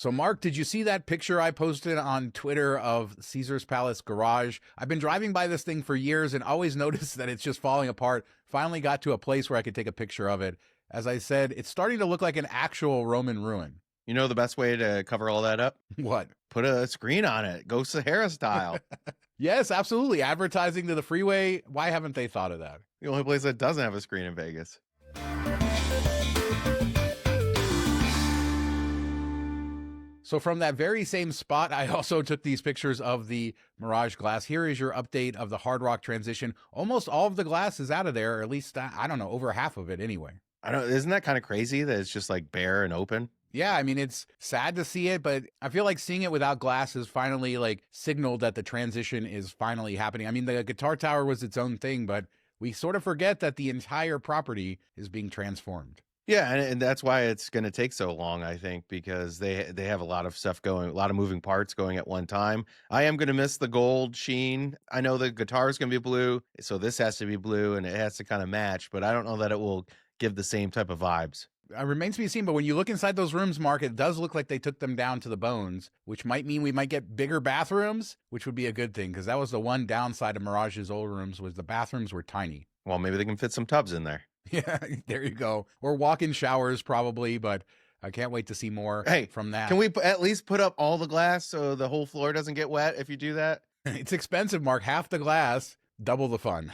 So, Mark, did you see that picture I posted on Twitter of Caesar's Palace garage? I've been driving by this thing for years and always noticed that it's just falling apart. Finally got to a place where I could take a picture of it. As I said, it's starting to look like an actual Roman ruin. You know the best way to cover all that up? What? Put a screen on it. Go Harrah style. Yes, absolutely. Advertising to the freeway. Why haven't they thought of that? The only place that doesn't have a screen in Vegas. So from that very same spot, I also took these pictures of the Mirage glass. Here is your update of the Hard Rock transition. Almost all of the glass is out of there, or at least, I don't know, over half of it anyway. Isn't that kind of crazy that it's just like bare and open? Yeah, I mean, it's sad to see it, but I feel like seeing it without glass is finally like signaled that the transition is finally happening. I mean, the guitar tower was its own thing, but we sort of forget that the entire property is being transformed. Yeah, and that's why it's going to take so long, I think, because they have a lot of stuff going, a lot of moving parts going at one time. I am going to miss the gold sheen. I know the guitar is going to be blue, so this has to be blue, and it has to kind of match, but I don't know that it will give the same type of vibes. It remains to be seen, but when you look inside those rooms, Mark, it does look like they took them down to the bones, which might mean we might get bigger bathrooms, which would be a good thing, because that was the one downside of Mirage's old rooms was the bathrooms were tiny. Well, maybe they can fit some tubs in there. Yeah, there you go. Or walk-in showers probably, but I can't wait to see more from that. Can we at least put up all the glass so the whole floor doesn't get wet if you do that? It's expensive, Mark. Half the glass, double the fun.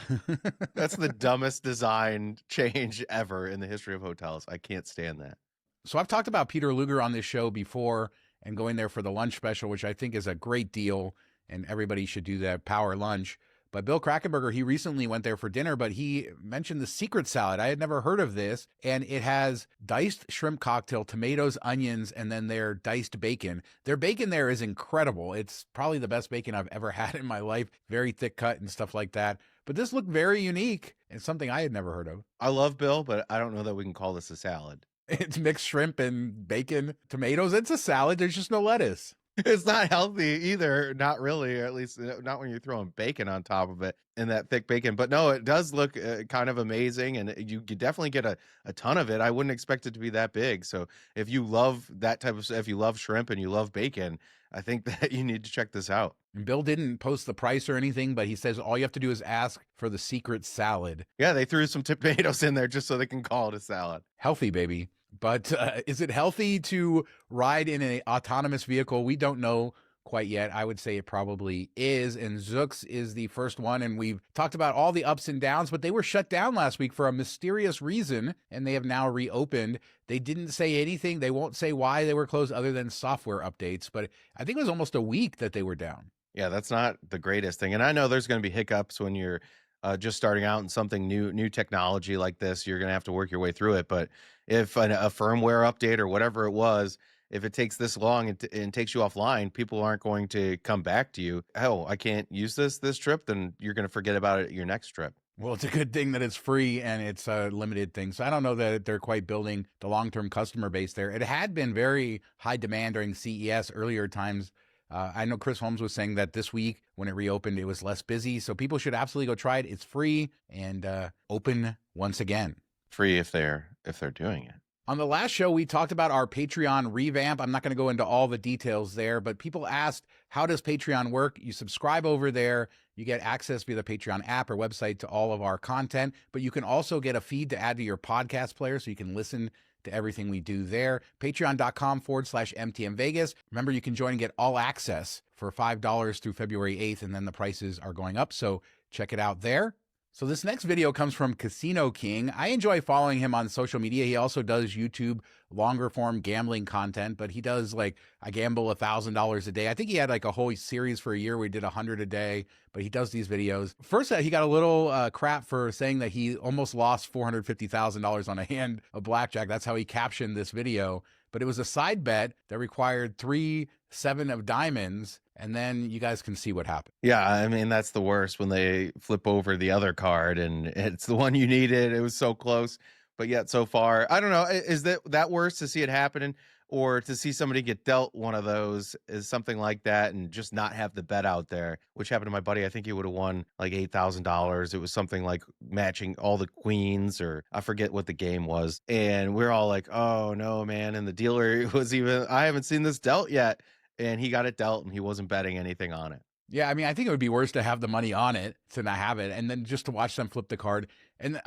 That's the dumbest design change ever in the history of hotels. I can't stand that. So I've talked about Peter Luger on this show before and going there for the lunch special, which I think is a great deal, and everybody should do that power lunch. But Bill Krakenberger, he recently went there for dinner, but he mentioned the secret salad. I had never heard of this, and it has diced shrimp cocktail, tomatoes, onions, and then their diced bacon. Their bacon there is incredible. It's probably the best bacon I've ever had in my life. Very thick cut and stuff like that. But this looked very unique and something I had never heard of. I love Bill, but I don't know that we can call this a salad. It's mixed shrimp and bacon, tomatoes. It's a salad. There's just no lettuce. It's not healthy either. Not really, or at least not when you're throwing bacon on top of it and that thick bacon. But no, it does look kind of amazing. And you definitely get a ton of it. I wouldn't expect it to be that big. So if you love that type of stuff, if you love shrimp and you love bacon, I think that you need to check this out. And Bill didn't post the price or anything, but he says all you have to do is ask for the secret salad. Yeah, they threw some tomatoes in there just so they can call it a salad. Healthy, baby. But is it healthy to ride in an autonomous vehicle? We don't know quite yet. I would say it probably is. And Zoox is the first one. And we've talked about all the ups and downs, but they were shut down last week for a mysterious reason. And they have now reopened. They didn't say anything. They won't say why they were closed other than software updates. But I think it was almost a week that they were down. Yeah, that's not the greatest thing. And I know there's going to be hiccups when you're just starting out in something new technology like this. You're going to have to work your way through it. But if a firmware update or whatever it was, if it takes this long and takes you offline, people aren't going to come back to you. Oh, I can't use this trip. Then you're going to forget about it your next trip. Well, it's a good thing that it's free and it's a limited thing. So I don't know that they're quite building the long-term customer base there. It had been very high demand during CES earlier times. I know Chris Holmes was saying that this week when it reopened, it was less busy. So people should absolutely go try it. It's free and open once again. Free if they're doing it. On the last show, we talked about our Patreon revamp. I'm not going to go into all the details there, but people asked, how does Patreon work? You subscribe over there. You get access via the Patreon app or website to all of our content, but you can also get a feed to add to your podcast player so you can listen to everything we do there. Patreon.com/MTM Vegas. Remember, you can join and get all access for $5 through February 8th, and then the prices are going up. So check it out there. So this next video comes from Casino King. I enjoy following him on social media. He also does YouTube longer form gambling content, but he does like, I gamble $1,000 a day. I think he had like a whole series for a year where he did 100 a day, but he does these videos. First, he got a little crap for saying that he almost lost $450,000 on a hand of blackjack. That's how he captioned this video. But it was a side bet that required 3 7 of diamonds. And then you guys can see what happened. Yeah, I mean, that's the worst when they flip over the other card and it's the one you needed. It was so close, but yet so far. I don't know. Is that worse to see it happening or to see somebody get dealt one of those is something like that and just not have the bet out there, which happened to my buddy. I think he would have won like $8,000. It was something like matching all the queens, or I forget what the game was. And we're all like, oh no, man. And the dealer was even, I haven't seen this dealt yet. And he got it dealt and he wasn't betting anything on it. Yeah, I mean, I think it would be worse to have the money on it to not have it, and then just to watch them flip the card. And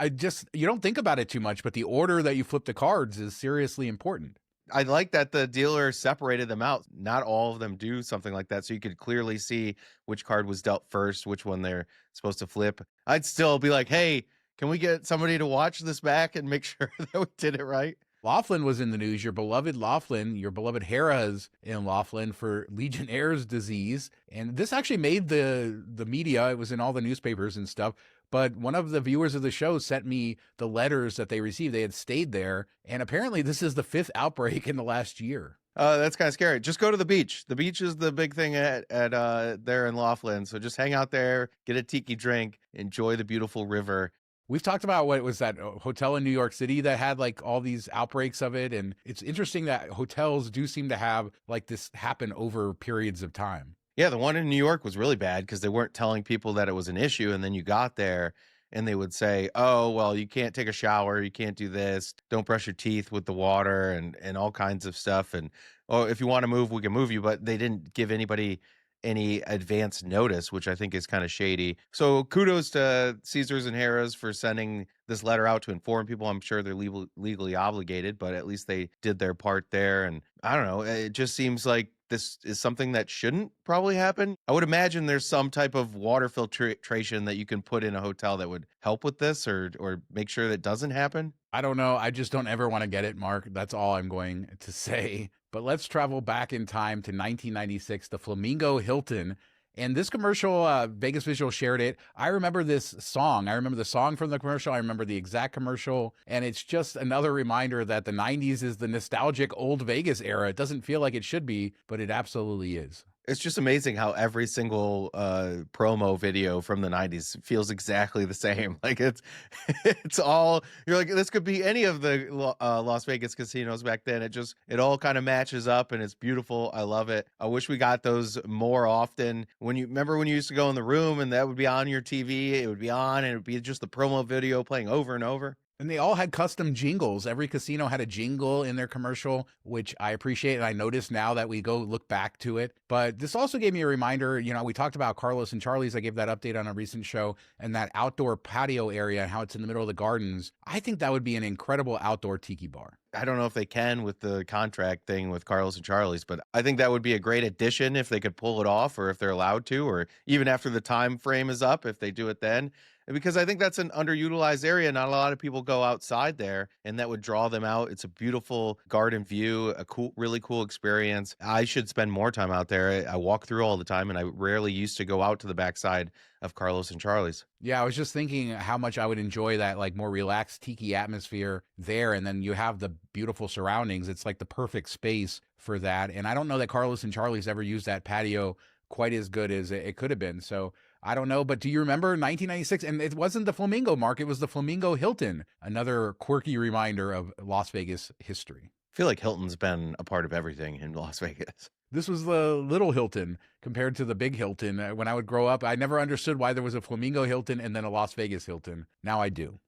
you don't think about it too much, but the order that you flip the cards is seriously important. I like that the dealer separated them out. Not all of them do something like that. So you could clearly see which card was dealt first, which one they're supposed to flip. I'd still be like, hey, can we get somebody to watch this back and make sure that we did it right? Laughlin was in the news. Your beloved Laughlin, your beloved Harrah is in Laughlin for Legionnaires disease. And this actually made the media. It was in all the newspapers and stuff. But one of the viewers of the show sent me the letters that they received. They had stayed there. And apparently this is the 5th outbreak in the last year. That's kind of scary. Just go to the beach. The beach is the big thing at there in Laughlin. So just hang out there, get a tiki drink, enjoy the beautiful river. We've talked about what was that hotel in New York City that had like all these outbreaks of it. And it's interesting that hotels do seem to have like this happen over periods of time. Yeah, the one in New York was really bad because they weren't telling people that it was an issue. And then you got there and they would say, oh, well, you can't take a shower. You can't do this. Don't brush your teeth with the water and all kinds of stuff. And, oh, if you want to move, we can move you. But they didn't give anybody any advance notice, which I think is kind of shady. So kudos to Caesars and Harrah's for sending this letter out to inform people. I'm sure they're legally obligated, but at least they did their part there. And I don't know, it just seems like this is something that shouldn't probably happen. I would imagine there's some type of water filtration that you can put in a hotel that would help with this or make sure that doesn't happen. I don't know. I just don't ever want to get it, Mark. That's all I'm going to say. But let's travel back in time to 1996, the Flamingo Hilton. And this commercial, Vegas Visual shared it. I remember this song. I remember the song from the commercial. I remember the exact commercial. And it's just another reminder that the 90s is the nostalgic old Vegas era. It doesn't feel like it should be, but it absolutely is. It's just amazing how every single promo video from the 90s feels exactly the same. Like it's all, you're like, this could be any of the Las Vegas casinos back then. It all kind of matches up and it's beautiful. I love it. I wish we got those more often. Remember when you used to go in the room and that would be on your TV, it would be on and it would be just the promo video playing over and over. And they all had custom jingles. Every casino had a jingle in their commercial, which I appreciate. And I notice now that we go look back to it. But this also gave me a reminder. You know, we talked about Carlos and Charlie's. I gave that update on a recent show, and that outdoor patio area and how it's in the middle of the gardens. I think that would be an incredible outdoor tiki bar. I don't know if they can with the contract thing with Carlos and Charlie's, but I think that would be a great addition if they could pull it off, or if they're allowed to, or even after the time frame is up, if they do it then. Because I think that's an underutilized area. Not a lot of people go outside there, and that would draw them out. It's a beautiful garden view, a cool, really cool experience. I should spend more time out there. I walk through all the time, and I rarely used to go out to the backside of Carlos and Charlie's. Yeah, I was just thinking how much I would enjoy that like more relaxed tiki atmosphere there. And then you have the beautiful surroundings. It's like the perfect space for that. And I don't know that Carlos and Charlie's ever used that patio quite as good as it could have been. So I don't know, but do you remember 1996? And it wasn't the Flamingo, Mark. It was the Flamingo Hilton, another quirky reminder of Las Vegas history. I feel like Hilton's been a part of everything in Las Vegas. This was the little Hilton compared to the big Hilton. When I would grow up, I never understood why there was a Flamingo Hilton and then a Las Vegas Hilton. Now I do.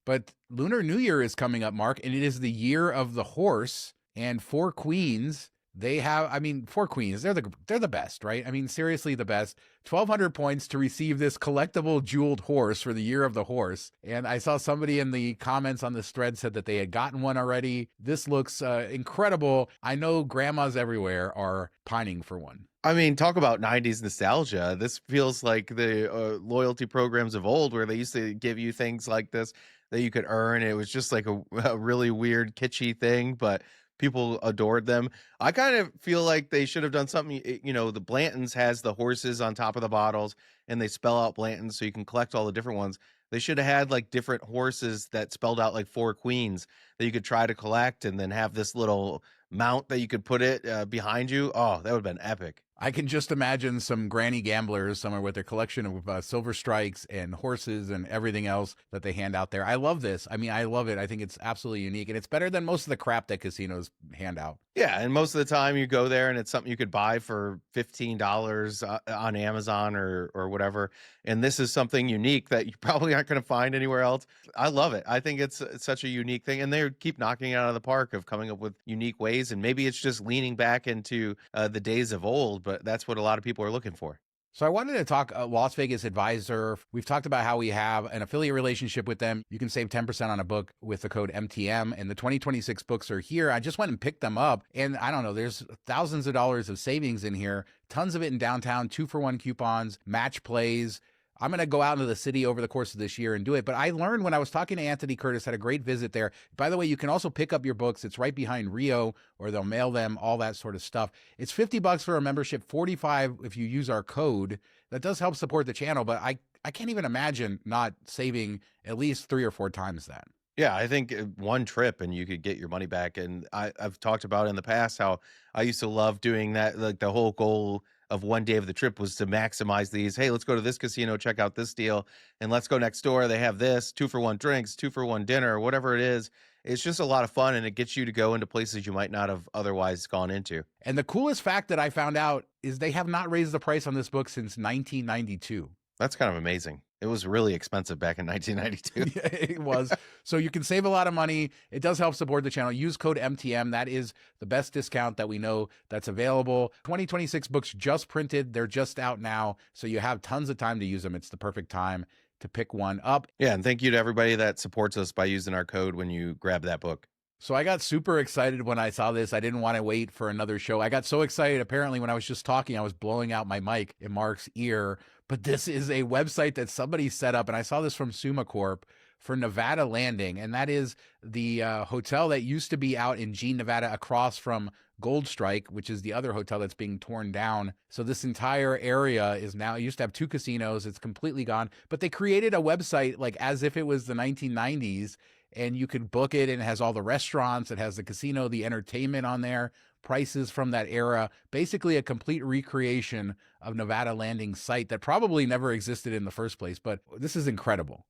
But Lunar New Year is coming up, Mark, and it is the year of the horse. And Four Queens, they have, I mean, Four Queens, they're the best, right? I mean, seriously, the best. 1,200 points to receive this collectible jeweled horse for the year of the horse. And I saw somebody in the comments on this thread said that they had gotten one already. This looks incredible. I know grandmas everywhere are pining for one. I mean, talk about 90s nostalgia. This feels like the loyalty programs of old where they used to give you things like this that you could earn. It was just like a really weird, kitschy thing, but people adored them. I kind of feel like they should have done something. You know, the Blanton's has the horses on top of the bottles and they spell out Blanton's so you can collect all the different ones. They should have had like different horses that spelled out like Four Queens that you could try to collect and then have this little mount that you could put it behind you. Oh, that would have been epic. I can just imagine some granny gamblers somewhere with their collection of silver strikes and horses and everything else that they hand out there. I love this. I mean, I love it. I think it's absolutely unique, and it's better than most of the crap that casinos hand out. Yeah, and most of the time you go there and it's something you could buy for $15 on Amazon or whatever. And this is something unique that you probably aren't going to find anywhere else. I love it. I think it's such a unique thing, and they keep knocking it out of the park of coming up with unique ways. And maybe it's just leaning back into the days of old, but that's what a lot of people are looking for. So I wanted to talk Las Vegas Advisor. We've talked about how we have an affiliate relationship with them. You can save 10% on a book with the code MTM, and the 2026 books are here. I just went and picked them up, and I don't know, there's thousands of dollars of savings in here, tons of it in downtown, 2-for-1 coupons, match plays. I'm going to go out into the city over the course of this year and do it. But I learned when I was talking to Anthony Curtis, had a great visit there. By the way, you can also pick up your books. It's right behind Rio, or they'll mail them, all that sort of stuff. It's $50 for a membership, $45 if you use our code. That does help support the channel, but I can't even imagine not saving at least 3 or 4 times that. Yeah, I think one trip and you could get your money back. And I've talked about in the past how I used to love doing that. Like the whole goal of one day of the trip was to maximize these. Hey, let's go to this casino, check out this deal, and let's go next door. They have this 2-for-1 drinks, 2-for-1 dinner, whatever it is. It's just a lot of fun, and it gets you to go into places you might not have otherwise gone into. And the coolest fact that I found out is they have not raised the price on this book since 1992. That's kind of amazing. It was really expensive back in 1992. Yeah, it was. So you can save a lot of money. It does help support the channel. Use code MTM. That is the best discount that we know that's available. 2026 books just printed. They're just out now. So you have tons of time to use them. It's the perfect time to pick one up. Yeah, and thank you to everybody that supports us by using our code when you grab that book. So I got super excited when I saw this. I didn't want to wait for another show. I got so excited, apparently, when I was just talking, I was blowing out my mic in Mark's ear. But this is a website that somebody set up, and I saw this from Summa Corp for Nevada Landing, and that is the hotel that used to be out in Jean, Nevada, across from Gold Strike, which is the other hotel that's being torn down. So this entire area is now, it used to have 2 casinos. It's completely gone. But they created a website like as if it was the 1990s, and you could book it, and it has all the restaurants, it has the casino, the entertainment on there, prices from that era, basically a complete recreation of Nevada Landing's site that probably never existed in the first place. But this is incredible.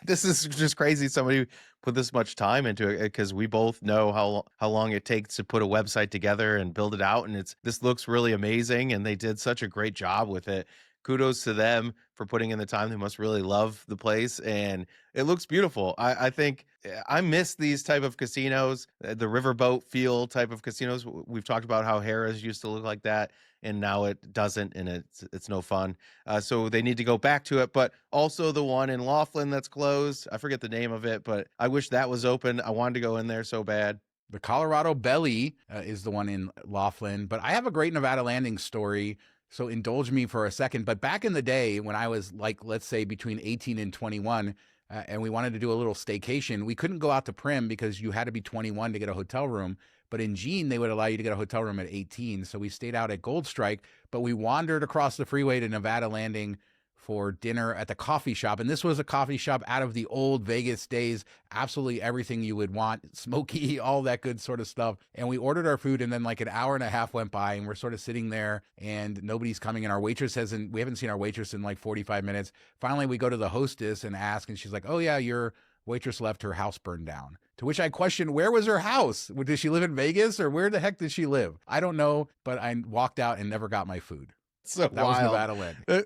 This is just crazy somebody put this much time into it, because we both know how long it takes to put a website together and build it out, and this looks really amazing, and they did such a great job with it. Kudos to them for putting in the time. They must really love the place, and it looks beautiful. I think I miss these type of casinos, the riverboat feel type of casinos. We've talked about how Harrah's used to look like that, and now it doesn't, and it's no fun. So they need to go back to it. But also the one in Laughlin that's closed. I forget the name of it, but I wish that was open. I wanted to go in there so bad. The Colorado Belly is the one in Laughlin. But I have a great Nevada Landing story, so indulge me for a second. But back in the day when I was like, let's say between 18 and 21, and we wanted to do a little staycation, we couldn't go out to Prim because you had to be 21 to get a hotel room. But in Jean, they would allow you to get a hotel room at 18. So we stayed out at Gold Strike, but we wandered across the freeway to Nevada Landing for dinner at the coffee shop. And this was a coffee shop out of the old Vegas days, absolutely everything you would want, smoky, all that good sort of stuff. And we ordered our food, and then like an hour and a half went by, and we're sort of sitting there and nobody's coming, and our waitress we haven't seen our waitress in like 45 minutes. Finally, we go to the hostess and ask, and she's like, oh yeah, your waitress left, her house burned down. To which I questioned, where was her house? Did she live in Vegas, or where the heck did she live? I don't know, but I walked out and never got my food. So that was Nevada Landing.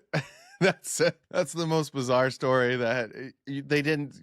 That's the most bizarre story, that they didn't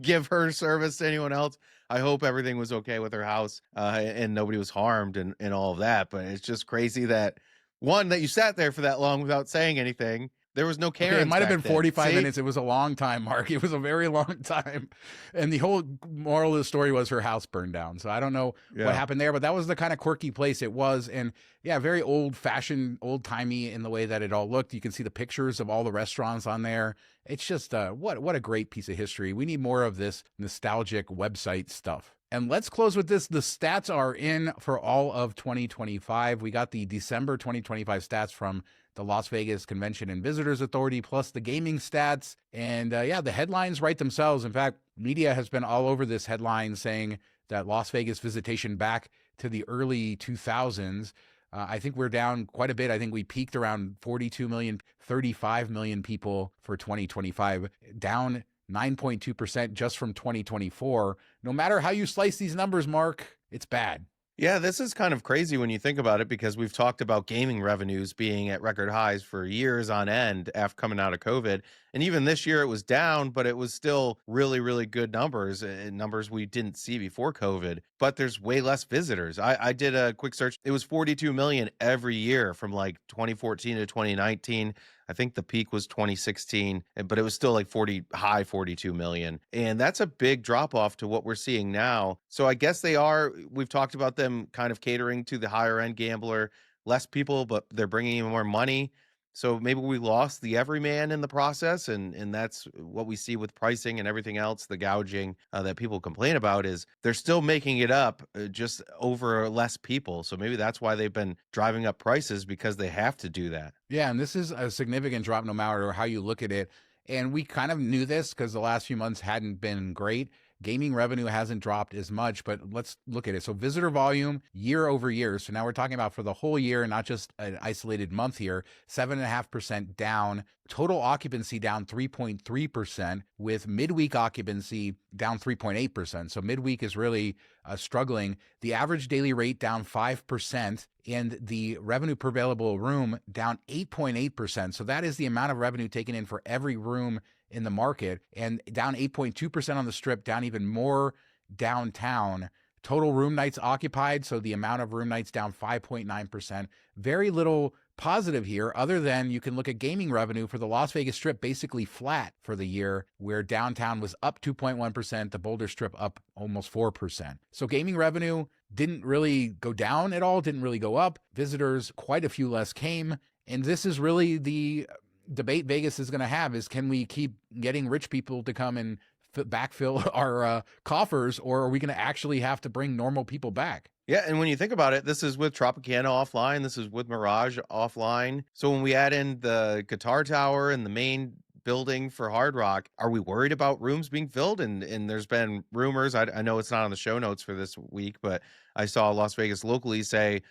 give her service to anyone else. I hope everything was okay with her house, and nobody was harmed and all of that. But it's just crazy that you sat there for that long without saying anything. There was no Karens. Okay, it might have been 45 See? minutes. It was a long time, Mark. It was a very long time. And the whole moral of the story was her house burned down. So I don't know what happened there, but that was the kind of quirky place it was. And yeah, very old fashioned, old timey in the way that it all looked. You can see the pictures of all the restaurants on there. It's just what a great piece of history. We need more of this nostalgic website stuff. And let's close with this. The stats are in for all of 2025. We got the December 2025 stats from the Las Vegas Convention and Visitors Authority, plus the gaming stats. And yeah, the headlines write themselves. In fact, media has been all over this headline saying that Las Vegas visitation back to the early 2000s. I think we're down quite a bit. I think we peaked around 42 million, 35 million people for 2025, down 9.2% just from 2024. No matter how you slice these numbers, Mark, it's bad. Yeah, this is kind of crazy when you think about it because we've talked about gaming revenues being at record highs for years on end after coming out of COVID. And even this year it was down, but it was still really, really good numbers and numbers we didn't see before COVID. But there's way less visitors. I did a quick search. It was 42 million every year from like 2014 to 2019. I think the peak was 2016, but it was still like 42 million. And that's a big drop off to what we're seeing now. So I guess we've talked about them kind of catering to the higher end gambler, less people, but they're bringing in more money. So maybe we lost the everyman in the process. And that's what we see with pricing and everything else, the gouging that people complain about is they're still making it up just over less people. So maybe that's why they've been driving up prices because they have to do that. Yeah, and this is a significant drop no matter how you look at it. And we kind of knew this because the last few months hadn't been great. Gaming revenue hasn't dropped as much, but let's look at it. So visitor volume year over year. So now we're talking about for the whole year, not just an isolated month here, 7.5% down. Total occupancy down 3.3%, with midweek occupancy down 3.8%. So midweek is really struggling. The average daily rate down 5%, and the revenue per available room down 8.8%. So that is the amount of revenue taken in for every room in the market, and down 8.2% on the strip, down even more downtown. Total room nights occupied, so the amount of room nights down 5.9%. Very little positive here, other than you can look at gaming revenue for the Las Vegas Strip, basically flat for the year, where downtown was up 2.1%, the Boulder Strip up almost 4%. So gaming revenue didn't really go down at all, didn't really go up. Visitors, quite a few less came, and this is really the debate Vegas is going to have is, can we keep getting rich people to come and backfill our coffers, or are we going to actually have to bring normal people back? Yeah, and when you think about it, this is with Tropicana offline, this is with Mirage offline. So when we add in the guitar tower and the main building for Hard Rock, are we worried about rooms being filled? And there's been rumors, I know it's not on the show notes for this week, but I saw Las Vegas locally say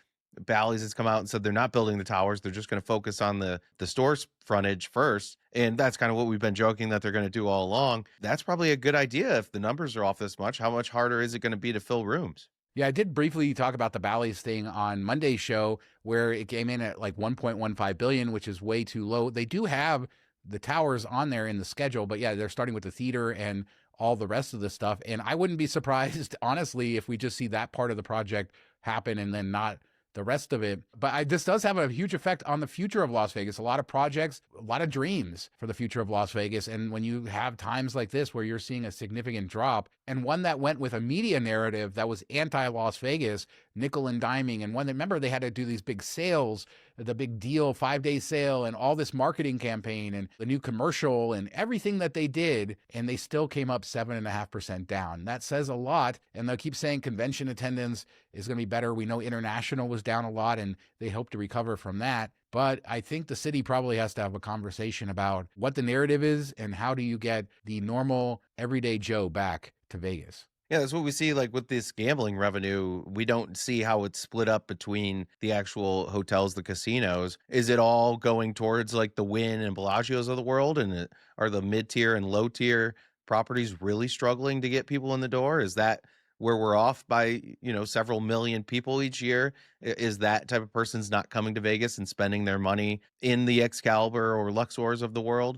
Bally's has come out and said they're not building the towers. They're just going to focus on the store's frontage first. And that's kind of what we've been joking that they're going to do all along. That's probably a good idea if the numbers are off this much. How much harder is it going to be to fill rooms? Yeah, I did briefly talk about the Bally's thing on Monday's show, where it came in at like 1.15 billion, which is way too low. They do have the towers on there in the schedule, but yeah, they're starting with the theater and all the rest of the stuff. And I wouldn't be surprised, honestly, if we just see that part of the project happen and then not the rest of it. But this does have a huge effect on the future of Las Vegas. A lot of projects, a lot of dreams for the future of Las Vegas. And when you have times like this where you're seeing a significant drop, and one that went with a media narrative that was anti-Las Vegas, nickel and diming, and one that, remember, they had to do these big sales, the big deal 5-day sale, and all this marketing campaign and the new commercial and everything that they did, and they still came up 7.5% down. That says a lot. And they'll keep saying convention attendance is going to be better. We know international was down a lot, and they hope to recover from that. But I think the city probably has to have a conversation about what the narrative is and how do you get the normal everyday Joe back to Vegas. Yeah, that's what we see like with this gambling revenue. We don't see how it's split up between the actual hotels, the casinos. Is it all going towards like the Wynn and Bellagio's of the world? And are the mid-tier and low-tier properties really struggling to get people in the door? Is that where we're off by, several million people each year? Is that type of person's not coming to Vegas and spending their money in the Excalibur or Luxors of the world?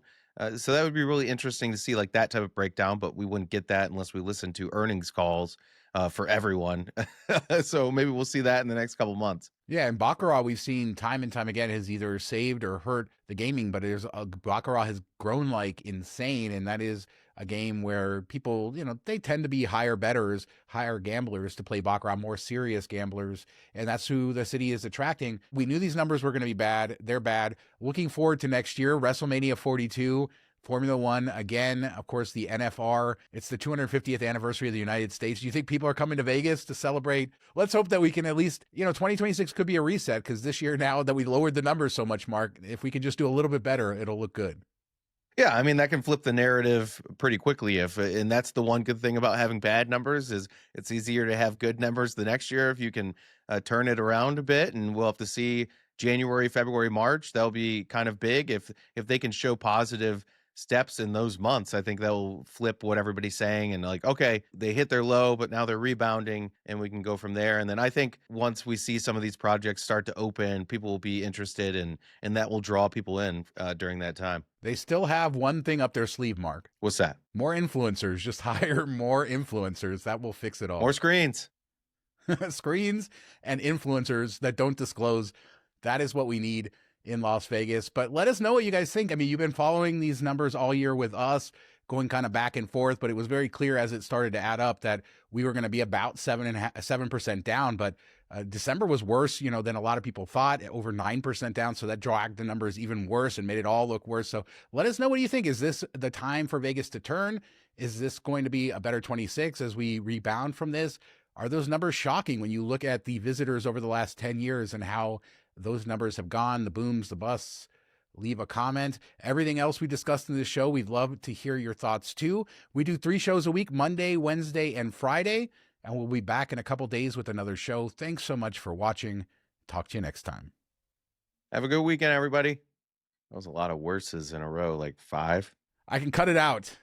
So that would be really interesting to see like that type of breakdown, but we wouldn't get that unless we listen to earnings calls for everyone. So maybe we'll see that in the next couple months. Yeah, and Baccarat we've seen time and time again has either saved or hurt the gaming, but Baccarat has grown like insane, and that is a game where people, they tend to be higher bettors, higher gamblers to play Baccarat, more serious gamblers, and that's who the city is attracting. We knew these numbers were going to be bad. They're bad. Looking forward to next year, WrestleMania 42, Formula One, again, of course, the NFR. It's the 250th anniversary of the United States. Do you think people are coming to Vegas to celebrate? Let's hope that we can at least, 2026 could be a reset, because this year, now that we lowered the numbers so much, Mark, if we can just do a little bit better, it'll look good. Yeah, I mean, that can flip the narrative pretty quickly. And that's the one good thing about having bad numbers is it's easier to have good numbers the next year if you can turn it around a bit. And we'll have to see January, February, March. That'll be kind of big if they can show positive steps in those months, I think they'll flip what everybody's saying and like, okay, they hit their low, but now they're rebounding and we can go from there. And then I think once we see some of these projects start to open, people will be interested and that will draw people in during that time. They still have one thing up their sleeve, Mark. What's that? More influencers. Just hire more influencers. That will fix it all. More screens. Screens and influencers that don't disclose. That is what we need in Las Vegas. But let us know what you guys think. I mean, you've been following these numbers all year with us, going kind of back and forth, but it was very clear as it started to add up that we were going to be about 7% down. But December was worse, than a lot of people thought, over 9% down. So that dragged the numbers even worse and made it all look worse. So let us know what you think. Is this the time for Vegas to turn? Is this going to be a better 26 as we rebound from this? Are those numbers shocking when you look at the visitors over the last 10 years and how those numbers have gone, the booms, the busts? Leave a comment. Everything else we discussed in this show, we'd love to hear your thoughts too. We do 3 shows a week, Monday, Wednesday, and Friday, and we'll be back in a couple days with another show. Thanks so much for watching. Talk to you next time. Have a good weekend, everybody. That was a lot of worses in a row, like 5. I can cut it out.